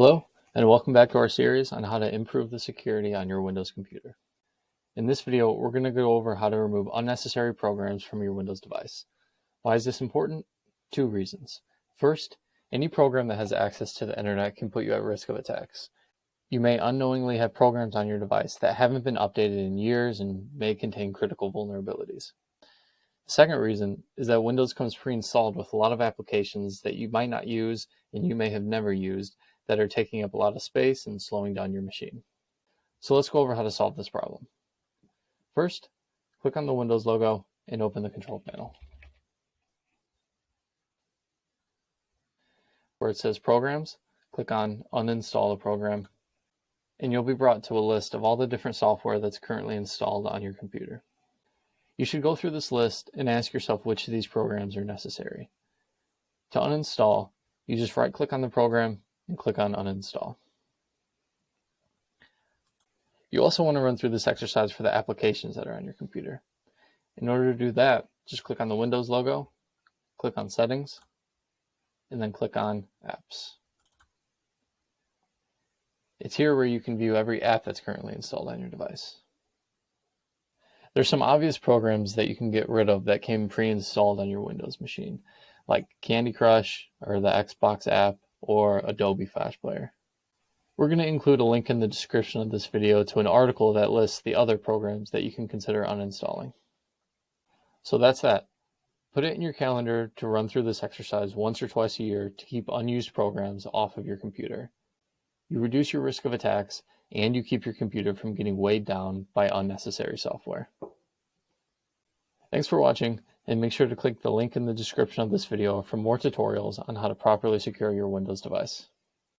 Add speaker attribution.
Speaker 1: Hello, and welcome back to our series on how to improve the security on your Windows computer. In this video, we're going to go over how to remove unnecessary programs from your Windows device. Why is this important? Two reasons. First, any program that has access to the internet can put you at risk of attacks. You may unknowingly have programs on your device that haven't been updated in years and may contain critical vulnerabilities. The second reason is that Windows comes pre-installed with a lot of applications that you might not use and you may have never used that are taking up a lot of space and slowing down your machine. So let's go over how to solve this problem. First, click on the Windows logo and open the control panel. Where it says Programs, click on Uninstall a Program, and you'll be brought to a list of all the different software that's currently installed on your computer. You should go through this list and ask yourself which of these programs are necessary. To uninstall, you just right-click on the program and click on Uninstall. You also want to run through this exercise for the applications that are on your computer. In order to do that, just click on the Windows logo, click on Settings, and then click on Apps. It's here where you can view every app that's currently installed on your device. There's some obvious programs that you can get rid of that came pre-installed on your Windows machine, like Candy Crush or the Xbox app or Adobe Flash Player. We're going to include a link in the description of this video to an article that lists the other programs that you can consider uninstalling. So that's that. Put it in your calendar to run through this exercise once or twice a year to keep unused programs off of your computer. You reduce your risk of attacks, and you keep your computer from getting weighed down by unnecessary software. Thanks for watching, and make sure to click the link in the description of this video for more tutorials on how to properly secure your Windows device.